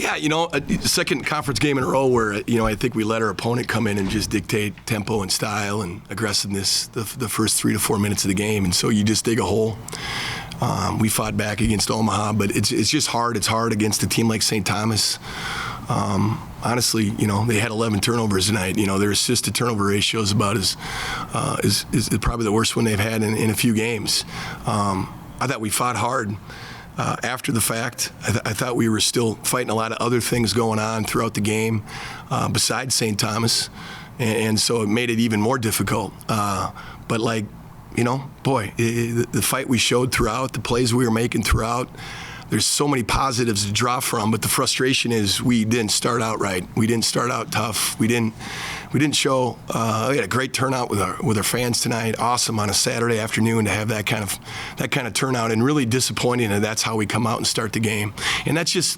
Yeah, second conference game in a row where, I think we let our opponent come in and just dictate tempo and style and aggressiveness the first 3 to 4 minutes of the game. And so you just dig a hole. We fought back against Omaha, but it's just hard. It's hard against a team like St. Thomas. Honestly, they had 11 turnovers tonight. Their assist to turnover ratio is about is probably the worst one they've had in a few games. I thought we fought hard. After the fact, I thought we were still fighting a lot of other things going on throughout the game besides St. Thomas, and so it made it even more difficult. But the fight we showed throughout, the plays we were making throughout, there's so many positives to draw from, but the frustration is we didn't start out right. We didn't start out tough. We didn't show. We had a great turnout with our fans tonight. Awesome on a Saturday afternoon to have that kind of turnout, and really disappointing that that's how we come out and start the game. And that's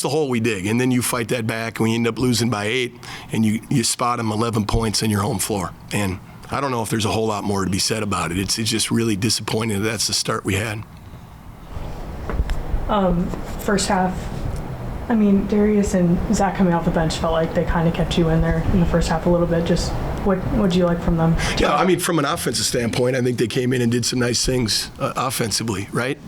the hole we dig. And then you fight that back, and we end up losing by 8, and you spot them 11 points on your home floor. And I don't know if there's a whole lot more to be said about it. It's just really disappointing that that's the start we had. First half, Darius and Zach coming off the bench felt like they kind of kept you in there in the first half a little bit. Just what'd you like from them? Yeah, from an offensive standpoint, I think they came in and did some nice things offensively, right?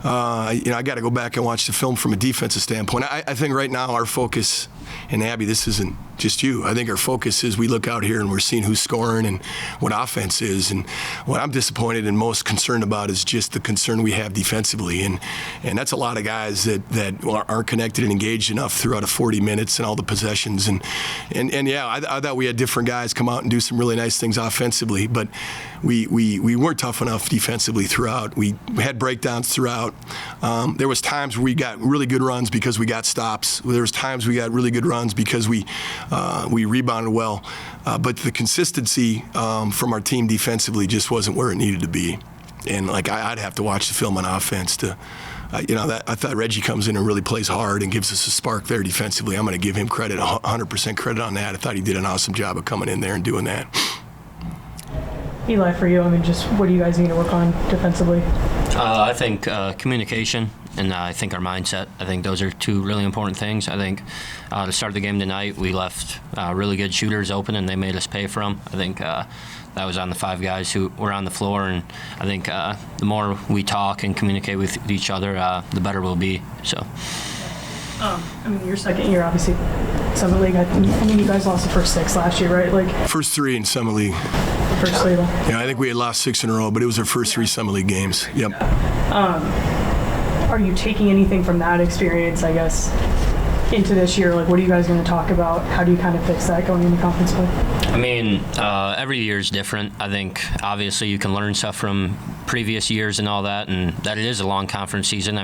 I got to go back and watch the film from a defensive standpoint. I think right now our focus, and Abby, this isn't just you. I think our focus is we look out here and we're seeing who's scoring and what offense is. And what I'm disappointed and most concerned about is just the concern we have defensively. And that's a lot of guys that aren't connected and engaged enough throughout a 40 minutes and all the possessions. And yeah, I thought we had different guys come out and do some really nice things offensively, but we weren't tough enough defensively throughout. We had breakdowns throughout. There was times where we got really good runs because we got stops. There was times we got really good runs because we rebounded well. But the consistency from our team defensively just wasn't where it needed to be. And I'd have to watch the film on offense to, I thought Reggie comes in and really plays hard and gives us a spark there defensively. I'm going to give him credit, 100% credit on that. I thought he did an awesome job of coming in there and doing that. Eli, for you, just what do you guys need to work on defensively? I think communication and I think our mindset. I think those are two really important things. I think to start the game tonight, we left really good shooters open and they made us pay for them. I think that was on the 5 guys who were on the floor, and I think the more we talk and communicate with each other, the better we'll be. So. Your second year, obviously, Summit League. You guys lost the first 6 last year, right? First 3 in Summit League. First 3. Yeah, I think we had lost 6 in a row, but it was our first 3 Summit League games. Yep. Are you taking anything from that experience, I guess, into this year? What are you guys going to talk about? How do you kind of fix that going into conference play? Every year is different. I think obviously you can learn stuff from previous years and all that, and that it is a long conference season.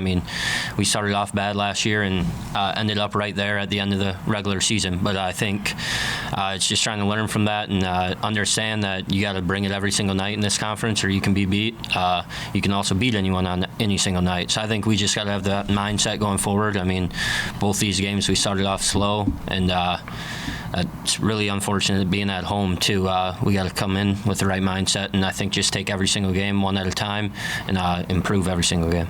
We started off bad last year and ended up right there at the end of the regular season. But I think it's just trying to learn from that and understand that you got to bring it every single night in this conference, or you can be beat. You can also beat anyone on any single night. So I think we just got to have that mindset going forward. Both these games we started off slow, and it's really unfortunate being at home too. We got to come in with the right mindset, and I think just take every single game one at a time and improve every single game.